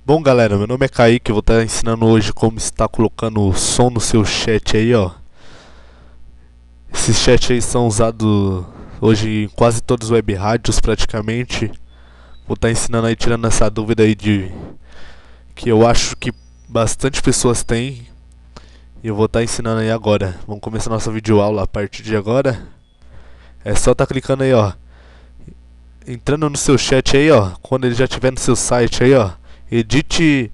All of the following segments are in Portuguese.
Bom galera, meu nome é Kaique, eu vou estar ensinando hoje como está colocando o som no seu chat aí, ó. Esses chats aí são usados hoje em quase todos os web rádios praticamente. Vou estar ensinando aí, tirando essa dúvida aí de que eu acho que bastante pessoas têm. E eu vou estar ensinando aí agora. Vamos começar nossa videoaula a partir de agora. É só estar clicando aí, ó. Entrando no seu chat aí, ó. Quando ele já estiver no seu site aí, ó. Edite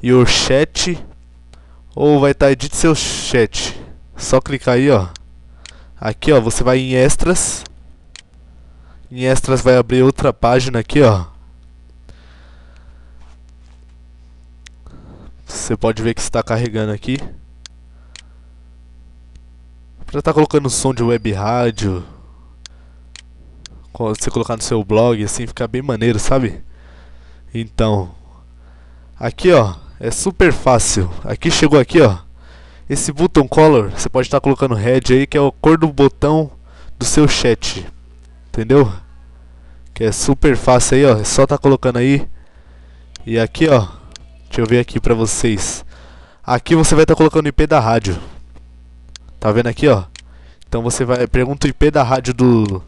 your chat. Ou vai estar edite seu chat. Só clicar aí, ó. Aqui, ó, você vai em extras. Em extras vai abrir outra página aqui, ó. Você pode ver que está carregando aqui. Pra estar colocando som de web rádio. Quando você colocar no seu blog, assim, fica bem maneiro, sabe? Então, aqui, ó, é super fácil. Aqui chegou aqui, ó. Esse button color, você pode estar colocando red aí, que é a cor do botão do seu chat. Entendeu? Que é super fácil aí, ó. É só tá colocando aí. E aqui, ó. Deixa eu ver aqui pra vocês. Aqui você vai estar colocando o IP da rádio. Tá vendo aqui, ó? Então você vai... Pergunta o IP da rádio do...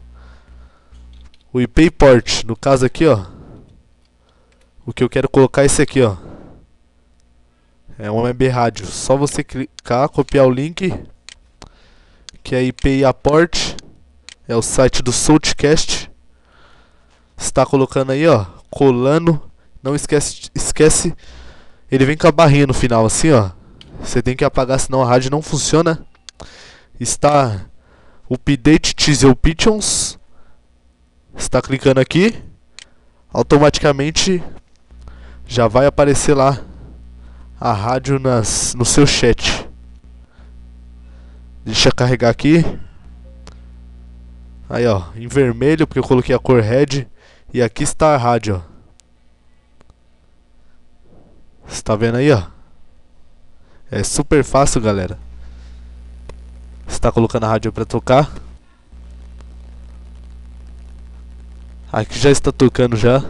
O IP port. No caso aqui, ó. O que eu quero colocar é esse aqui, ó. É uma web rádio. Só você clicar, copiar o link. Que é IP e a port. É o site do Southcast. Está colocando aí, ó. Colando. Não esquece. Ele vem com a barrinha no final, assim, ó. Você tem que apagar, senão a rádio não funciona. Está Update Diesel Pitons. Está clicando aqui. Automaticamente já vai aparecer lá a rádio no seu chat. Deixa eu carregar aqui. Aí, ó, em vermelho, porque eu coloquei a cor red. E aqui está a rádio, ó. Você tá vendo aí, ó? É super fácil, galera. Você tá colocando a rádio pra tocar. Aqui já está tocando já.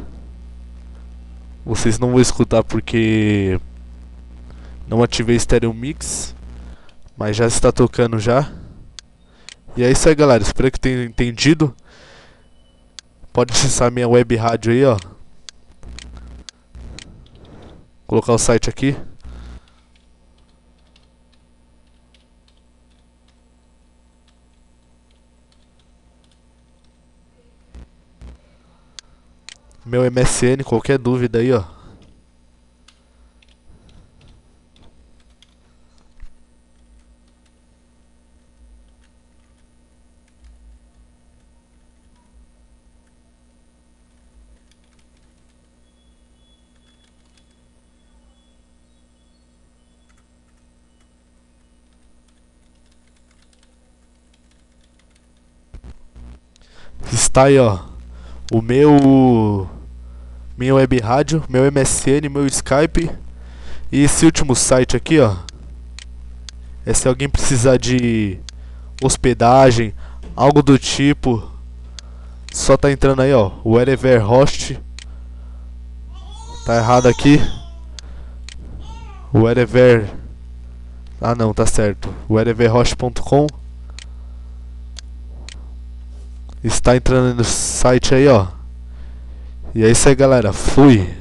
Vocês não vão escutar porque não ativei Stereo Mix. Mas já está tocando já. E é isso aí, galera. Espero que tenham entendido. Pode acessar minha web rádio aí, ó. Colocar o site aqui. Meu MSN, qualquer dúvida aí, ó. Está aí, ó. O minha web rádio, meu MSN, meu Skype. E esse último site aqui, ó. É se alguém precisar de hospedagem, algo do tipo. Só tá entrando aí, ó. O Wherever Host. Tá errado aqui. Wherever. Ah não, tá certo. Whereverhost.com. Está entrando no site aí, ó. E é isso aí, galera. Fui.